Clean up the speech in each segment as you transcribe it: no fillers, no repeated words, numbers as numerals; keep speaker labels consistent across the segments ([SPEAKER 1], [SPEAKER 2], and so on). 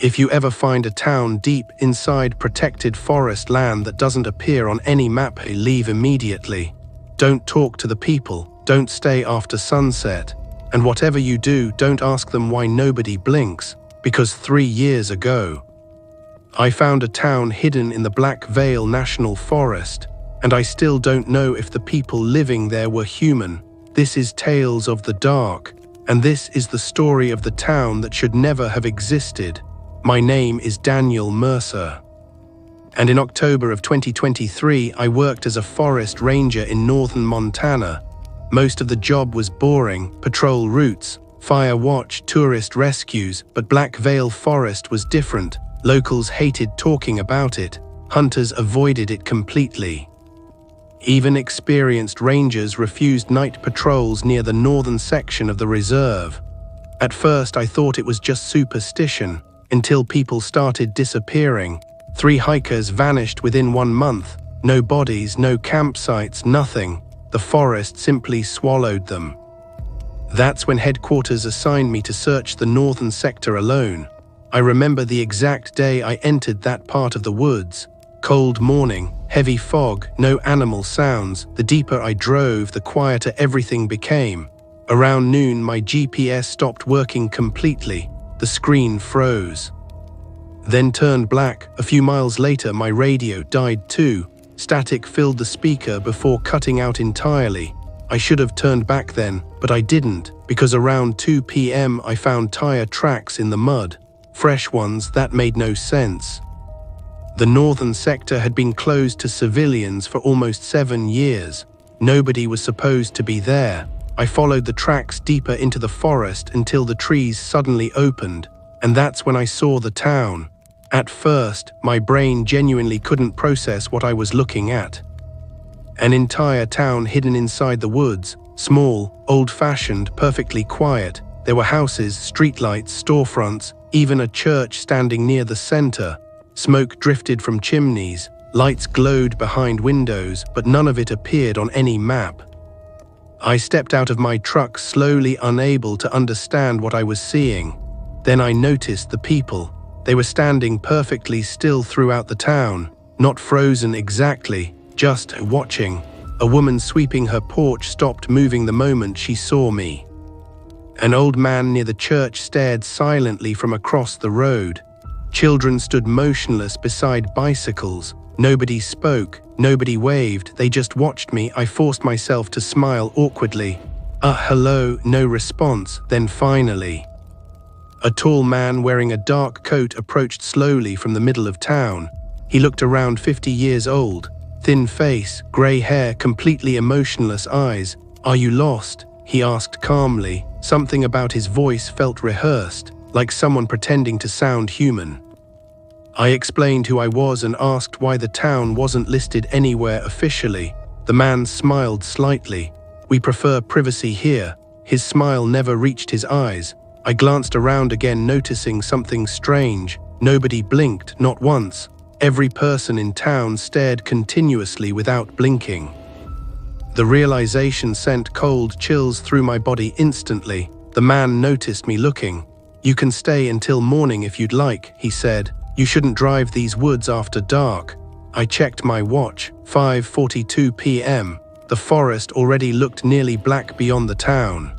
[SPEAKER 1] If you ever find a town deep inside protected forest land that doesn't appear on any map, leave immediately. Don't talk to the people, don't stay after sunset, and whatever you do, don't ask them why nobody blinks, because 3 years ago, I found a town hidden in the Black Vale National Forest, and I still don't know if the people living there were human. This is Tales of the Dark, and this is the story of the town that should never have existed. My name is Daniel Mercer. And in October of 2023, I worked as a forest ranger in northern Montana. Most of the job was boring: patrol routes, fire watch, tourist rescues, but Black Vale Forest was different. Locals hated talking about it. Hunters avoided it completely. Even experienced rangers refused night patrols near the northern section of the reserve. At first, I thought it was just superstition, until people started disappearing. 3 hikers vanished within 1 month. No bodies, no campsites, nothing. The forest simply swallowed them. That's when headquarters assigned me to search the northern sector alone. I remember the exact day I entered that part of the woods. Cold morning, heavy fog, no animal sounds. The deeper I drove, the quieter everything became. Around noon, my GPS stopped working completely. The screen froze, then turned black. A few miles later, my radio died too. Static filled the speaker before cutting out entirely. I should have turned back then, but I didn't, because around 2 p.m. I found tire tracks in the mud. Fresh ones that made no sense. The northern sector had been closed to civilians for almost 7 years. Nobody was supposed to be there. I followed the tracks deeper into the forest until the trees suddenly opened, and that's when I saw the town. At first, my brain genuinely couldn't process what I was looking at. An entire town hidden inside the woods, small, old-fashioned, perfectly quiet. There were houses, streetlights, storefronts, even a church standing near the center. Smoke drifted from chimneys, lights glowed behind windows, but none of it appeared on any map. I stepped out of my truck slowly, unable to understand what I was seeing. Then I noticed the people. They were standing perfectly still throughout the town, not frozen exactly, just watching. A woman sweeping her porch stopped moving the moment she saw me. An old man near the church stared silently from across the road. Children stood motionless beside bicycles. Nobody spoke, nobody waved, they just watched me. I forced myself to smile awkwardly. Hello, no response. Then finally, a tall man wearing a dark coat approached slowly from the middle of town. He looked around 50 years old. Thin face, gray hair, completely emotionless eyes. "Are you lost?" he asked calmly. Something about his voice felt rehearsed, like someone pretending to sound human. I explained who I was and asked why the town wasn't listed anywhere officially. The man smiled slightly. "We prefer privacy here." His smile never reached his eyes. I glanced around again, noticing something strange. Nobody blinked, not once. Every person in town stared continuously without blinking. The realization sent cold chills through my body instantly. The man noticed me looking. "You can stay until morning if you'd like," he said. "You shouldn't drive these woods after dark." I checked my watch, 5:42 p.m. The forest already looked nearly black beyond the town.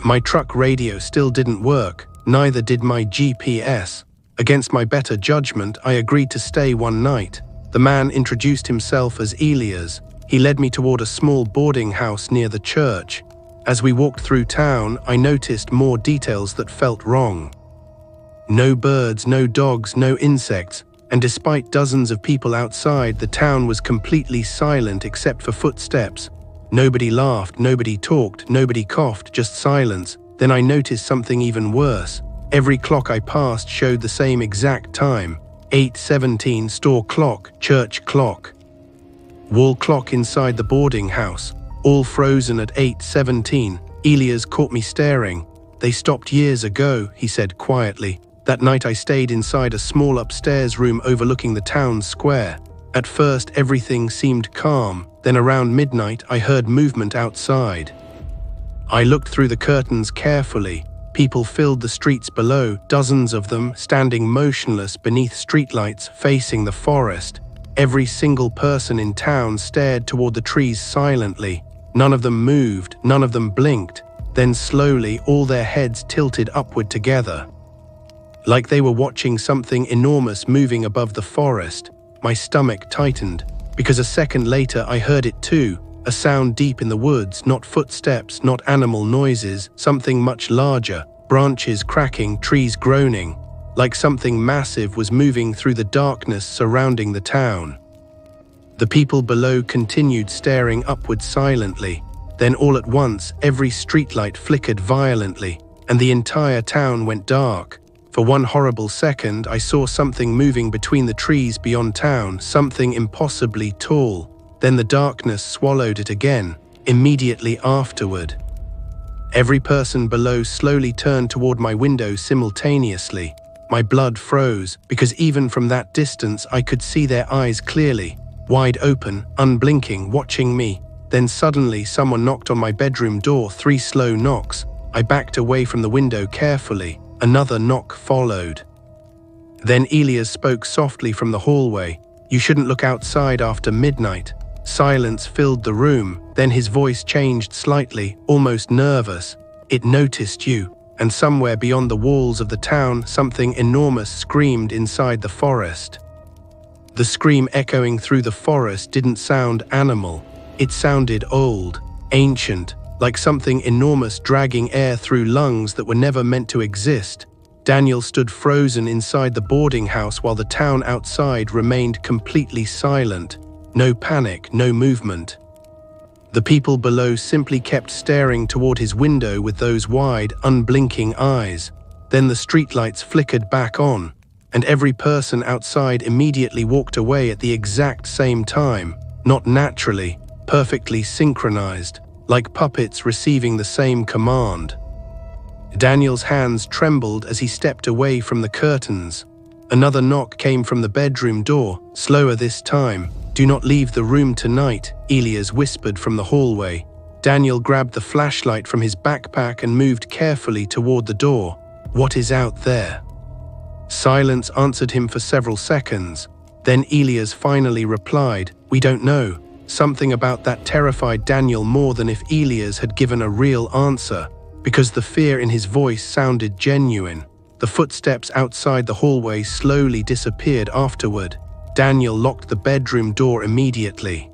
[SPEAKER 1] My truck radio still didn't work, neither did my GPS. Against my better judgment, I agreed to stay one night. The man introduced himself as Elias. He led me toward a small boarding house near the church. As we walked through town, I noticed more details that felt wrong. No birds, no dogs, no insects, and despite dozens of people outside, the town was completely silent except for footsteps. Nobody laughed, nobody talked, nobody coughed, just silence. Then I noticed something even worse. Every clock I passed showed the same exact time. 8:17 store clock, church clock. Wall clock inside the boarding house, all frozen at 8:17. Elias caught me staring. "They stopped years ago," he said quietly. That night I stayed inside a small upstairs room overlooking the town square. At first everything seemed calm, then around midnight I heard movement outside. I looked through the curtains carefully. People filled the streets below, dozens of them standing motionless beneath streetlights facing the forest. Every single person in town stared toward the trees silently. None of them moved, none of them blinked. Then slowly, all their heads tilted upward together, like they were watching something enormous moving above the forest. My stomach tightened, because a second later I heard it too, a sound deep in the woods, not footsteps, not animal noises, something much larger, branches cracking, trees groaning, like something massive was moving through the darkness surrounding the town. The people below continued staring upward silently. Then all at once, every streetlight flickered violently, and the entire town went dark. For one horrible second, I saw something moving between the trees beyond town, something impossibly tall. Then the darkness swallowed it again, immediately afterward. Every person below slowly turned toward my window simultaneously. My blood froze, because even from that distance I could see their eyes clearly, wide open, unblinking, watching me. Then suddenly someone knocked on my bedroom door, 3 slow knocks. I backed away from the window carefully. Another knock followed. Then Elias spoke softly from the hallway. "You shouldn't look outside after midnight." Silence filled the room. Then his voice changed slightly, almost nervous. "It noticed you." And somewhere beyond the walls of the town, something enormous screamed inside the forest. The scream echoing through the forest didn't sound animal. It sounded old, ancient, like something enormous dragging air through lungs that were never meant to exist. Daniel stood frozen inside the boarding house while the town outside remained completely silent. No panic, no movement. The people below simply kept staring toward his window with those wide, unblinking eyes. Then the streetlights flickered back on, and every person outside immediately walked away at the exact same time, not naturally, perfectly synchronized, like puppets receiving the same command. Daniel's hands trembled as he stepped away from the curtains. Another knock came from the bedroom door, slower this time. "Do not leave the room tonight," Elias whispered from the hallway. Daniel grabbed the flashlight from his backpack and moved carefully toward the door. "What is out there?" Silence answered him for several seconds. Then Elias finally replied, "We don't know." Something about that terrified Daniel more than if Elias had given a real answer, because the fear in his voice sounded genuine. The footsteps outside the hallway slowly disappeared afterward. Daniel locked the bedroom door immediately,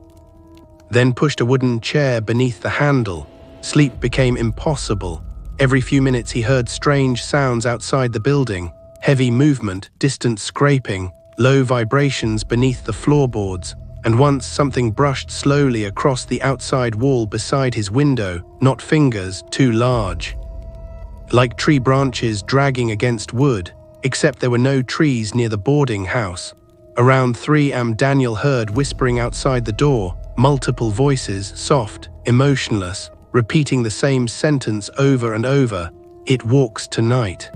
[SPEAKER 1] then pushed a wooden chair beneath the handle. Sleep became impossible. Every few minutes he heard strange sounds outside the building, heavy movement, distant scraping, low vibrations beneath the floorboards. And once something brushed slowly across the outside wall beside his window, not fingers, too large, like tree branches dragging against wood, except there were no trees near the boarding house. Around 3 a.m. Daniel heard whispering outside the door, multiple voices, soft, emotionless, repeating the same sentence over and over, "It walks tonight."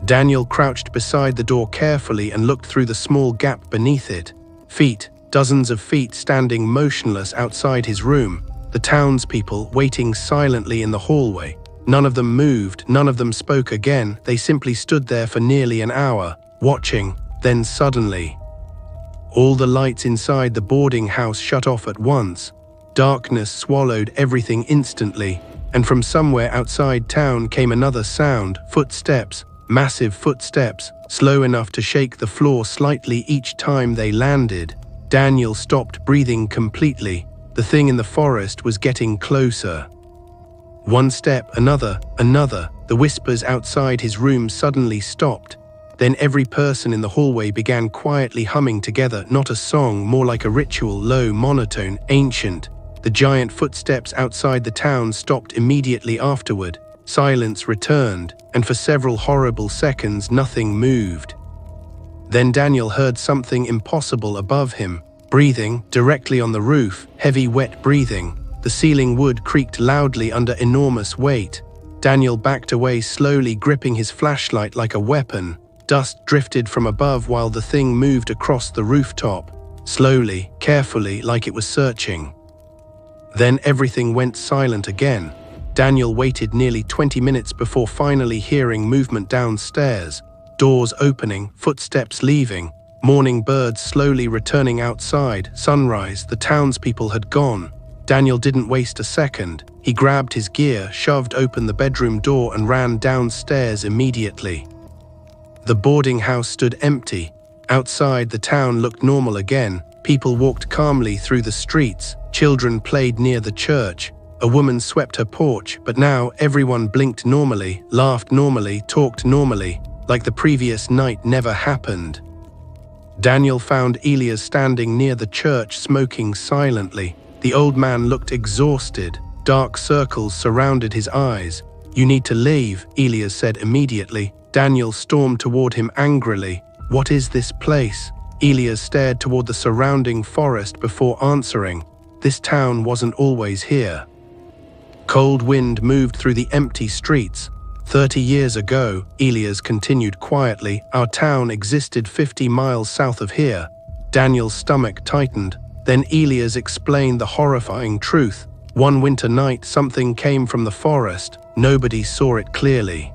[SPEAKER 1] Daniel crouched beside the door carefully and looked through the small gap beneath it. Feet, dozens of feet standing motionless outside his room, the townspeople waiting silently in the hallway. None of them moved, none of them spoke again. They simply stood there for nearly an hour, watching. Then suddenly, all the lights inside the boarding house shut off at once. Darkness swallowed everything instantly, and from somewhere outside town came another sound, footsteps, massive footsteps, slow enough to shake the floor slightly each time they landed. Daniel stopped breathing completely. The thing in the forest was getting closer. One step, another. The whispers outside his room suddenly stopped. Then every person in the hallway began quietly humming together, not a song, more like a ritual, low, monotone, ancient. The giant footsteps outside the town stopped immediately afterward. Silence returned, and for several horrible seconds nothing moved. Then Daniel heard something impossible above him, breathing directly on the roof, heavy wet breathing. The ceiling wood creaked loudly under enormous weight. Daniel backed away slowly, gripping his flashlight like a weapon. Dust drifted from above while the thing moved across the rooftop, slowly, carefully, like it was searching. Then everything went silent again. Daniel waited nearly 20 minutes before finally hearing movement downstairs. Doors opening, footsteps leaving, morning birds slowly returning outside. Sunrise, the townspeople had gone. Daniel didn't waste a second. He grabbed his gear, shoved open the bedroom door and ran downstairs immediately. The boarding house stood empty. Outside, the town looked normal again. People walked calmly through the streets. Children played near the church. A woman swept her porch, but now everyone blinked normally, laughed normally, talked normally, like the previous night never happened. Daniel found Elias standing near the church, smoking silently. The old man looked exhausted. Dark circles surrounded his eyes. "You need to leave," Elias said immediately. Daniel stormed toward him angrily. "What is this place?" Elias stared toward the surrounding forest before answering. This town wasn't always here. Cold wind moved through the empty streets. 30 years ago, Elias continued quietly, our town existed 50 miles south of here. Daniel's stomach tightened. Then Elias explained the horrifying truth. One winter night, something came from the forest. Nobody saw it clearly.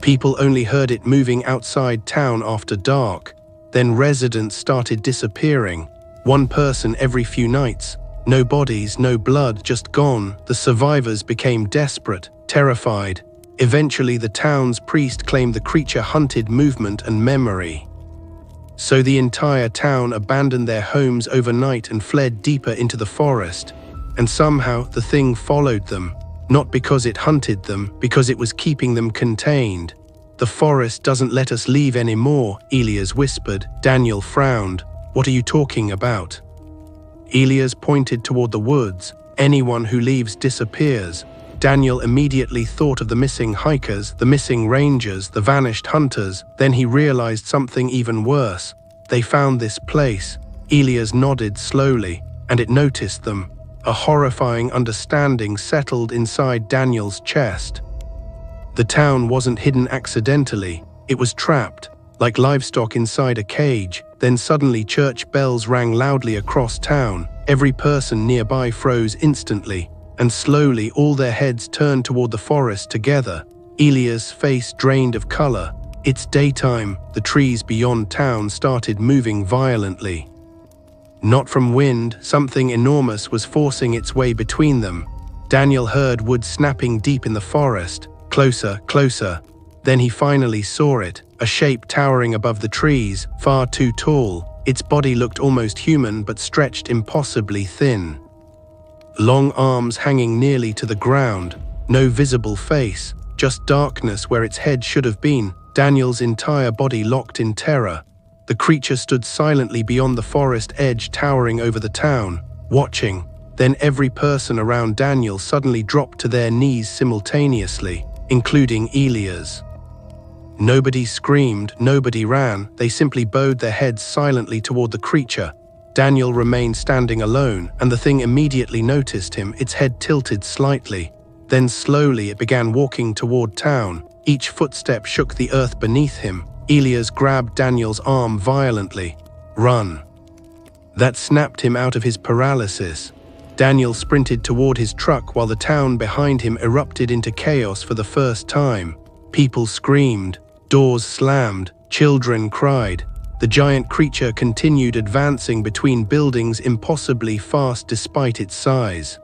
[SPEAKER 1] People only heard it moving outside town after dark. Then residents started disappearing. One person every few nights. No bodies, no blood, just gone. The survivors became desperate, terrified. Eventually, the town's priest claimed the creature hunted movement and memory. So the entire town abandoned their homes overnight and fled deeper into the forest. And somehow, the thing followed them. Not because it hunted them, because it was keeping them contained. "The forest doesn't let us leave anymore," Elias whispered. Daniel frowned. "What are you talking about?" Elias pointed toward the woods. "Anyone who leaves disappears." Daniel immediately thought of the missing hikers, the missing rangers, the vanished hunters. Then he realized something even worse. They found this place. Elias nodded slowly, and it noticed them. A horrifying understanding settled inside Daniel's chest. The town wasn't hidden accidentally. It was trapped, like livestock inside a cage. Then suddenly church bells rang loudly across town. Every person nearby froze instantly, and slowly all their heads turned toward the forest together. Elias' face drained of color. It's daytime. The trees beyond town started moving violently. Not from wind, something enormous was forcing its way between them. Daniel heard wood snapping deep in the forest. Closer, closer. Then he finally saw it, a shape towering above the trees, far too tall. Its body looked almost human but stretched impossibly thin. Long arms hanging nearly to the ground, no visible face, just darkness where its head should have been. Daniel's entire body locked in terror. The creature stood silently beyond the forest edge, towering over the town, watching. Then every person around Daniel suddenly dropped to their knees simultaneously, including Elias. Nobody screamed, nobody ran, they simply bowed their heads silently toward the creature. Daniel remained standing alone, and the thing immediately noticed him, its head tilted slightly. Then slowly it began walking toward town. Each footstep shook the earth beneath him. Elias grabbed Daniel's arm violently. "Run." That snapped him out of his paralysis. Daniel sprinted toward his truck while the town behind him erupted into chaos for the first time. People screamed, doors slammed, children cried. The giant creature continued advancing between buildings impossibly fast despite its size.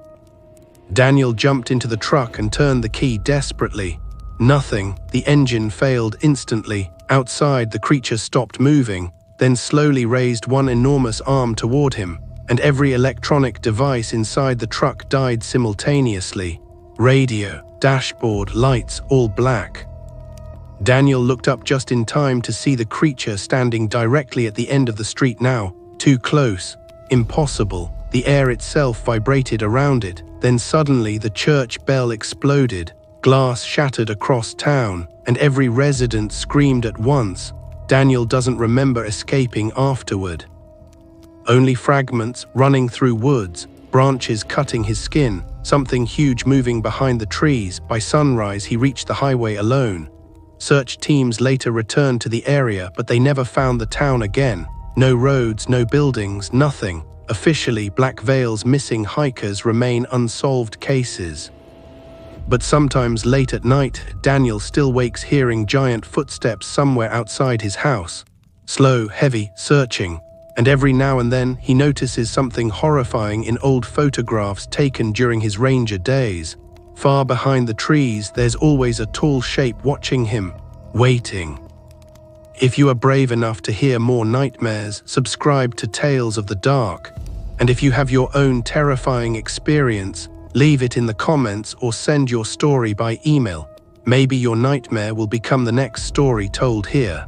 [SPEAKER 1] Daniel jumped into the truck and turned the key desperately. Nothing. The engine failed instantly. Outside, the creature stopped moving, then slowly raised one enormous arm toward him, and every electronic device inside the truck died simultaneously. Radio, dashboard, lights, all black. Daniel looked up just in time to see the creature standing directly at the end of the street now. Too close. Impossible. The air itself vibrated around it. Then suddenly the church bell exploded. Glass shattered across town, and every resident screamed at once. Daniel doesn't remember escaping afterward. Only fragments running through woods, branches cutting his skin, something huge moving behind the trees. By sunrise, he reached the highway alone. Search teams later returned to the area, but they never found the town again. No roads, no buildings, nothing. Officially, Black Veil's missing hikers remain unsolved cases. But sometimes late at night, Daniel still wakes hearing giant footsteps somewhere outside his house. Slow, heavy, searching. And every now and then, he notices something horrifying in old photographs taken during his ranger days. Far behind the trees, there's always a tall shape watching him, waiting. If you are brave enough to hear more nightmares, subscribe to Tales of the Dark. And if you have your own terrifying experience, leave it in the comments or send your story by email. Maybe your nightmare will become the next story told here.